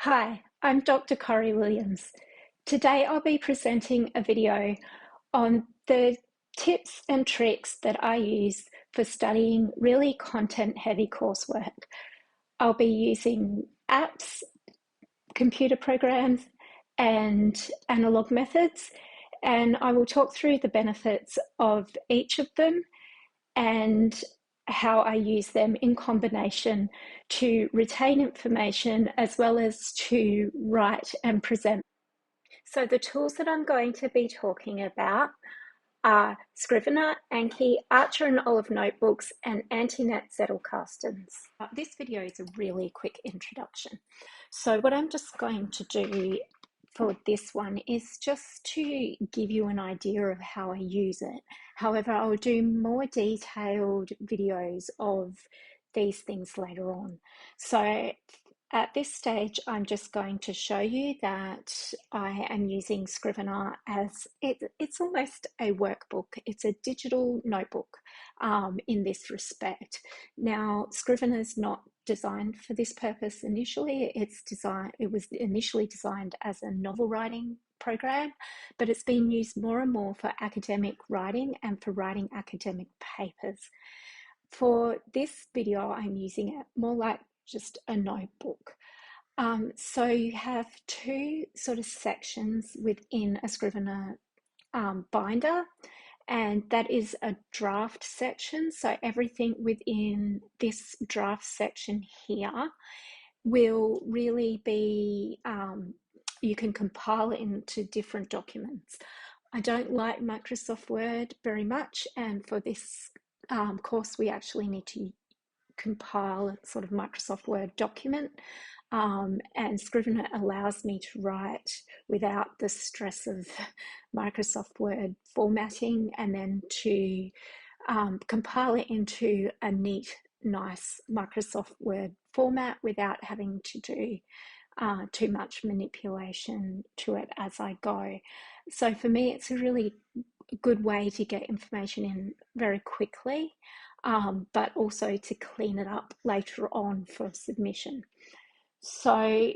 Hi, I'm Dr. Corrie Williams. Today I'll be presenting a video on the tips and tricks that I use for studying really content-heavy coursework. I'll be using apps, computer programs, and analog methods, and I will talk through the benefits of each of them and how I use them in combination to retain information as well as to write and present. So the tools that I'm going to be talking about are Scrivener, Anki, Archer and Olive notebooks, and Antinet Zettelkastens. This video is a really quick introduction. So what I'm just going to do for this one is just to give you an idea of how I use it. However, I'll do more detailed videos of these things later on. So at this stage, I'm just going to show you that I am using Scrivener as it's almost a workbook. It's a digital notebook in this respect. Now, Scrivener is not designed for this purpose initially. It was initially designed as a novel writing program, but it's been used more and more for academic writing and for writing academic papers. For this video, I'm using it more like just a notebook. So you have two sort of sections within a Scrivener binder, and that is a draft section. So everything within this draft section here will really be, you can compile it into different documents. I don't like Microsoft Word very much, and for this course we actually need to compile a sort of Microsoft Word document, and Scrivener allows me to write without the stress of Microsoft Word formatting and then to compile it into a neat, nice Microsoft Word format without having to do too much manipulation to it as I go. So for me, it's a really good way to get information in very quickly, but also to clean it up later on for submission. So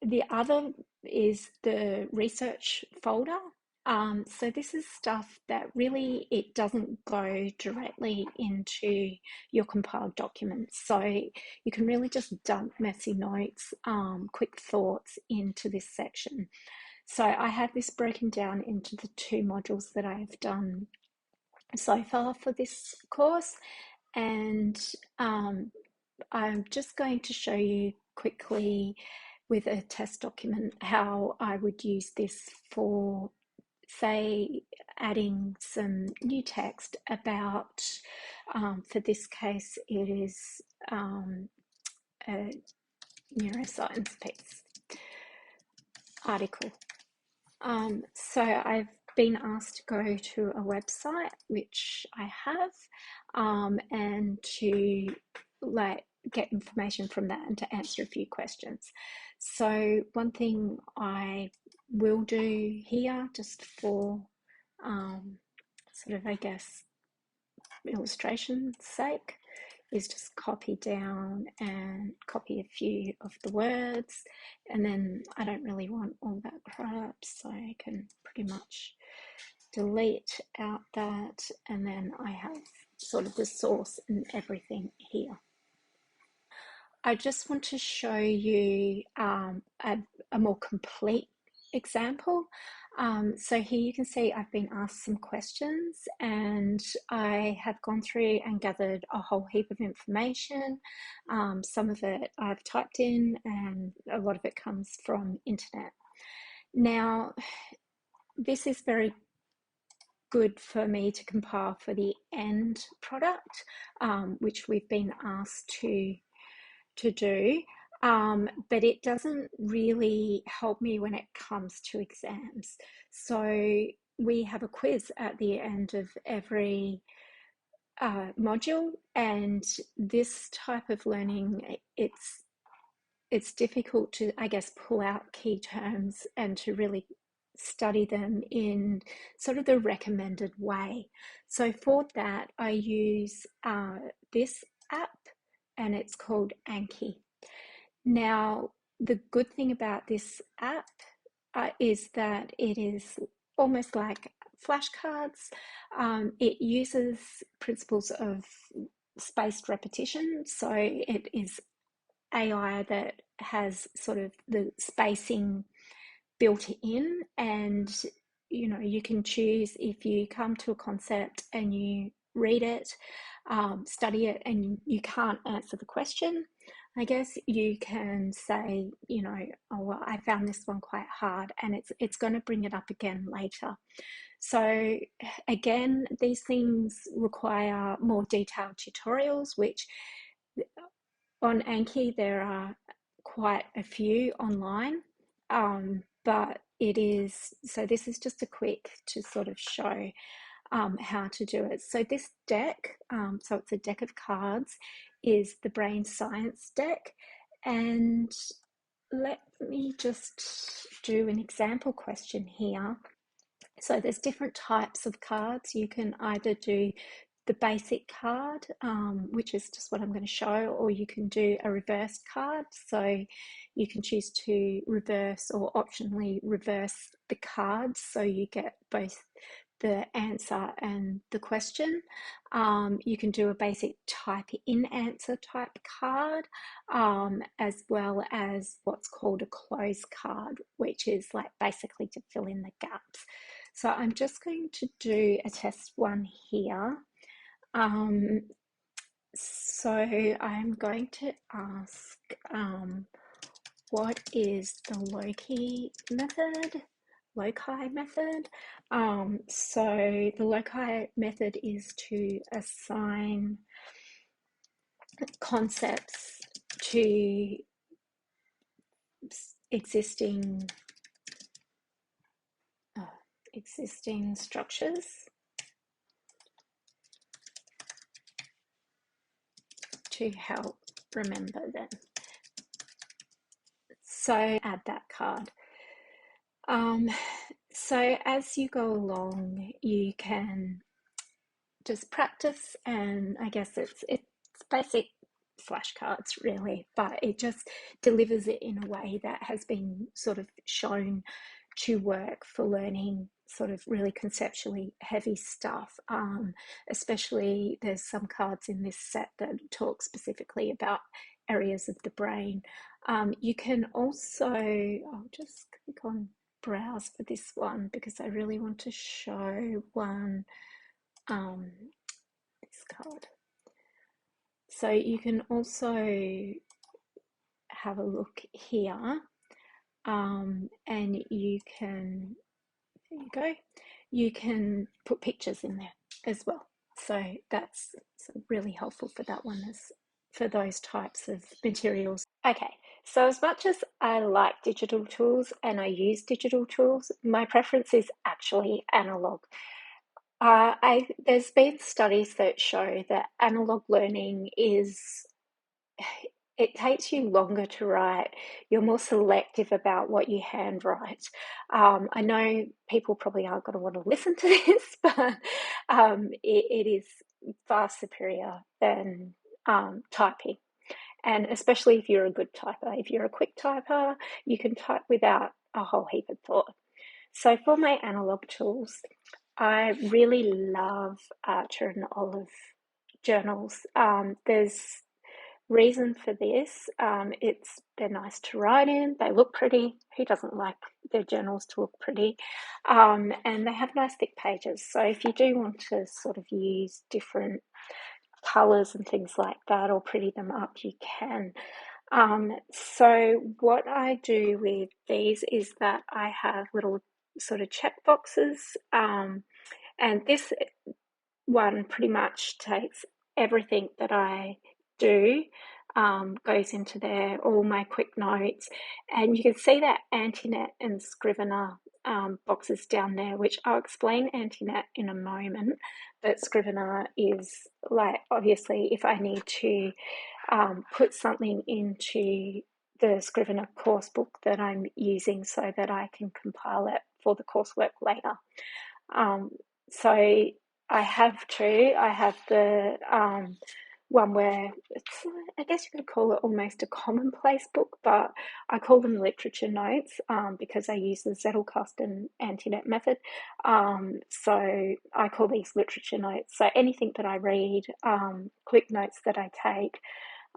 the other is the research folder. So this is stuff that really, it doesn't go directly into your compiled documents. So you can really just dump messy notes, quick thoughts into this section. So I have this broken down into the two modules that I've done so far for this course, and I'm just going to show you quickly with a test document how I would use this for, say, adding some new text about, for this case, it is a neuroscience piece article. So I've been asked to go to a website, which I have, and to get information from that and to answer a few questions. So one thing I will do here, just for sort of, I guess, illustration's sake, is just copy down and copy a few of the words, and then I don't really want all that crap, so I can pretty much delete out that, and then I have sort of the source and everything here. I just want to show you a more complete example. So here you can see I've been asked some questions, and I have gone through and gathered a whole heap of information. Some of it I've typed in, and a lot of it comes from internet. Now, this is very good for me to compile for the end product, which we've been asked to do, but it doesn't really help me when it comes to exams. So we have a quiz at the end of every module, and this type of learning, it's difficult to, I guess, pull out key terms and to really study them in sort of the recommended way. So for that, I use this app, and it's called Anki. Now, the good thing about this app is that it is almost like flashcards. It uses principles of spaced repetition, so it is AI that has sort of the spacing built in, and you can choose, if you come to a concept and you read it, study it, and you can't answer the question, I guess you can say, oh, well, I found this one quite hard, and it's going to bring it up again later. So again, these things require more detailed tutorials, which on Anki there are quite a few online, but it is, so this is just a quick to sort of show how to do it. So this deck, so it's a deck of cards, is the brain science deck. And let me just do an example question here. So there's different types of cards. You can either do the basic card, which is just what I'm going to show, or you can do a reverse card. So you can choose to reverse or optionally reverse the cards, so you get both the answer and the question. You can do a basic type in answer type card, as well as what's called a close card, which is like basically to fill in the gaps. So I'm just going to do a test one here. So I'm going to ask, what is the loci method? So the loci method is to assign concepts to existing structures to help remember them. So add that card. So as you go along, you can just practice, and I guess it's basic flashcards really, but it just delivers it in a way that has been sort of shown to work for learning sort of really conceptually heavy stuff. Especially there's some cards in this set that talk specifically about areas of the brain. You can also, I'll just click on browse for this one because I really want to show one, this card. So you can also have a look here, and you can, there you go, you can put pictures in there as well. So that's really helpful for that one, as for those types of materials. Okay, so as much as I like digital tools and I use digital tools, my preference is actually analog. There's been studies that show that analog learning it takes you longer to write. You're more selective about what you handwrite. I know people probably aren't going to want to listen to this, but it is far superior than typing. And especially if you're a good typer. If you're a quick typer, you can type without a whole heap of thought. So for my analog tools, I really love Archer and Olive journals. There's reason for this. They're nice to write in. They look pretty. Who doesn't like their journals to look pretty? And they have nice thick pages. So if you do want to sort of use different colours and things like that, or pretty them up, you can. So what I do with these is that I have little sort of check boxes, and this one pretty much takes everything that I do, goes into there, all my quick notes, and you can see that Antinet and Scrivener boxes down there, which I'll explain Antinet in a moment, but Scrivener is like, obviously, if I need to put something into the Scrivener course book that I'm using so that I can compile it for the coursework later. So I have the one where it's, I guess you could call it almost a commonplace book, but I call them literature notes because I use the Zettelkasten Antinet method. So I call these literature notes. So anything that I read, quick notes that I take,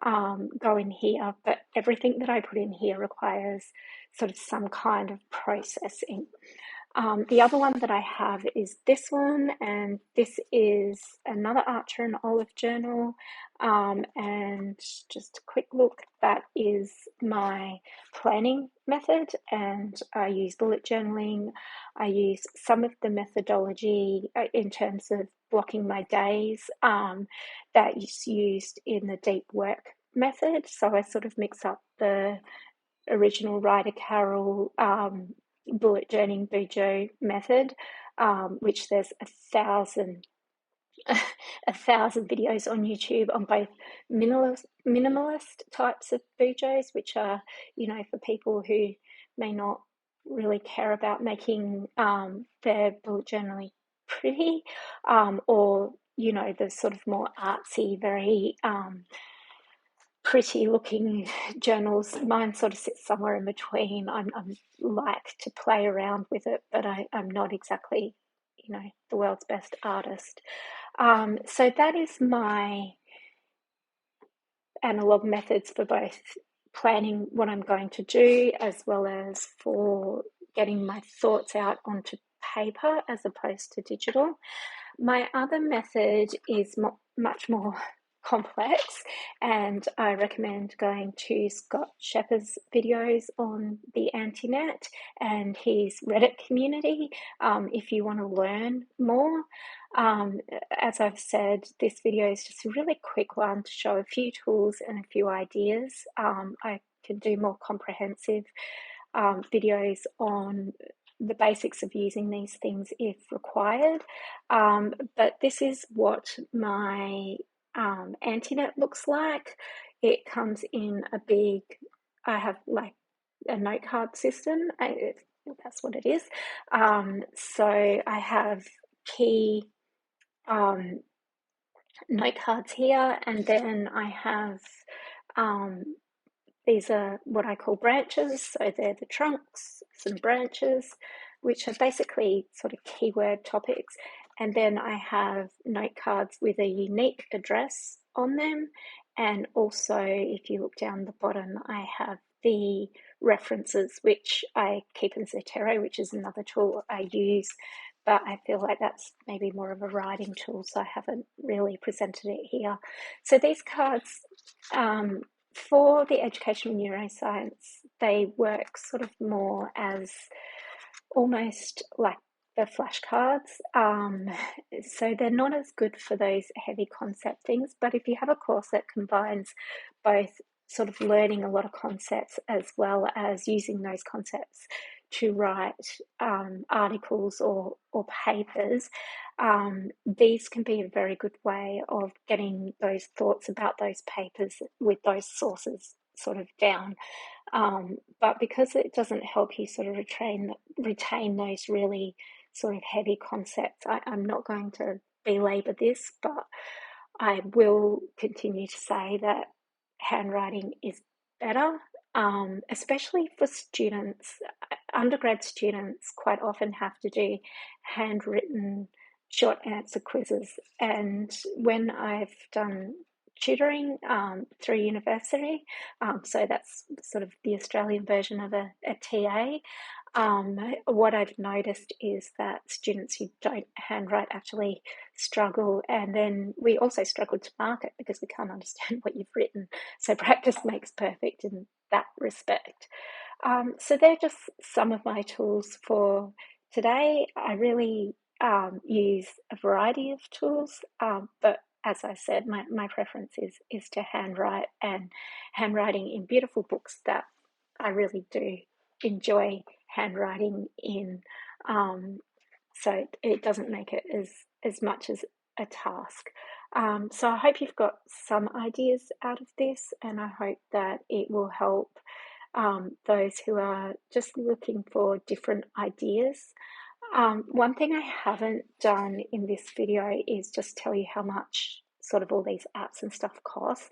go in here, but everything that I put in here requires sort of some kind of processing. The other one that I have is this one, and this is another Archer and Olive journal. And just a quick look, that is my planning method, and I use bullet journaling. I use some of the methodology in terms of blocking my days that is used in the deep work method. So I sort of mix up the original Ryder Carroll bullet journaling Bujo method, which there's a thousand videos on YouTube on both minimalist types of bujos, which are, for people who may not really care about making their bullet journaling pretty, or the sort of more artsy, very pretty looking journals. Mine sort of sits somewhere in between. I'm like to play around with it, but I'm not exactly, the world's best artist. So that is my analog methods for both planning what I'm going to do as well as for getting my thoughts out onto paper as opposed to digital. My other method is much more complex, and I recommend going to Scott Shepherd's videos on the Antinet and his Reddit community if you want to learn more. As I've said, this video is just a really quick one to show a few tools and a few ideas. I can do more comprehensive videos on the basics of using these things if required, but this is what my Antinet looks like. It comes in a big, I have like a note card system. That's what it is. So I have key note cards here, and then I have these are what I call branches. So they're the trunks, some branches, which are basically sort of keyword topics. And then I have note cards with a unique address on them. And also, if you look down the bottom, I have the references, which I keep in Zotero, which is another tool I use. But I feel like that's maybe more of a writing tool, so I haven't really presented it here. So these cards, for the educational neuroscience, they work sort of more as almost like the flashcards. So they're not as good for those heavy concept things, but if you have a course that combines both sort of learning a lot of concepts as well as using those concepts to write articles or papers, these can be a very good way of getting those thoughts about those papers with those sources sort of down. But because it doesn't help you sort of retain those really sort of heavy concepts, I'm not going to belabor this, but I will continue to say that handwriting is better, especially for students. Undergrad students quite often have to do handwritten short answer quizzes, and when I've done tutoring through university, so that's sort of the Australian version of a TA, what I've noticed is that students who don't handwrite actually struggle, and then we also struggle to mark it because we can't understand what you've written. So practice makes perfect in that respect. So they're just some of my tools for today. I really use a variety of tools, but as I said, my preference is to handwrite, and handwriting in beautiful books that I really do enjoy handwriting in. So it doesn't make it as much as a task. So I hope you've got some ideas out of this, and I hope that it will help those who are just looking for different ideas. One thing I haven't done in this video is just tell you how much sort of all these apps and stuff cost,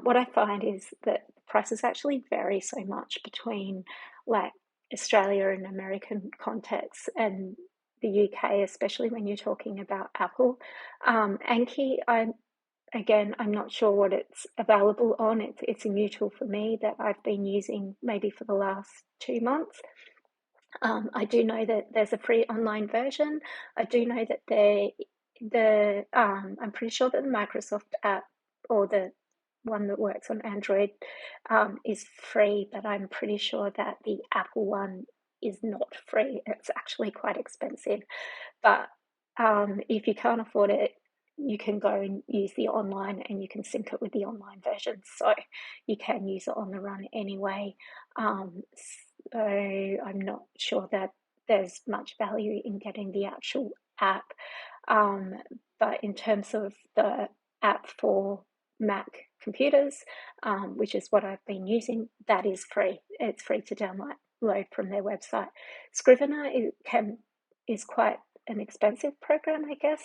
what I find is that prices actually vary so much between like Australia and American contexts and the UK, especially when you're talking about Apple. Anki, I'm not sure what it's available on. It's a mutual for me that I've been using maybe for the last 2 months. I do know that there's a free online version. I do know that I'm pretty sure that the Microsoft app or the one that works on Android is free, but I'm pretty sure that the Apple one is not free. It's actually quite expensive. But if you can't afford it, you can go and use the online and you can sync it with the online version. So you can use it on the run anyway. Um, so I'm not sure that there's much value in getting the actual app. Um, but in terms of the app for Mac computers, which is what I've been using, that is free. It's free to download from their website. Scrivener is quite an expensive program, I guess.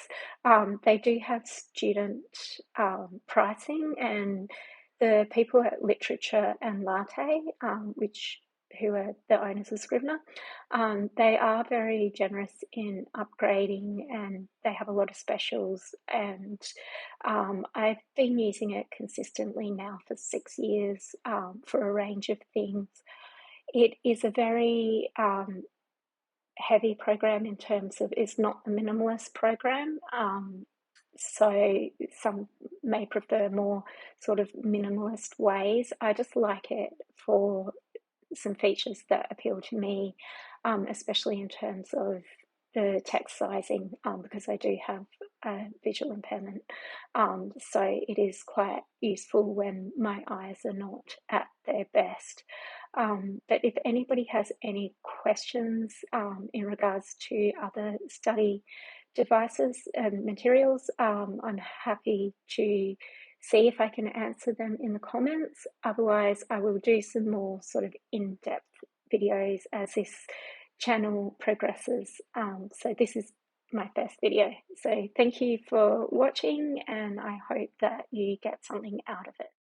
They do have student pricing, and the people at Literature and Latte, who are the owners of Scrivener, they are very generous in upgrading, and they have a lot of specials. And I've been using it consistently now for 6 years for a range of things. It is a very heavy program in terms of it's not a minimalist program. So some may prefer more sort of minimalist ways. I just like it for some features that appeal to me, especially in terms of the text sizing, because I do have a visual impairment. So it is quite useful when my eyes are not at their best. But if anybody has any questions in regards to other study devices and materials, I'm happy to see if I can answer them in the comments. Otherwise, I will do some more sort of in-depth videos as this channel progresses. So this is my first video. So thank you for watching, and I hope that you get something out of it.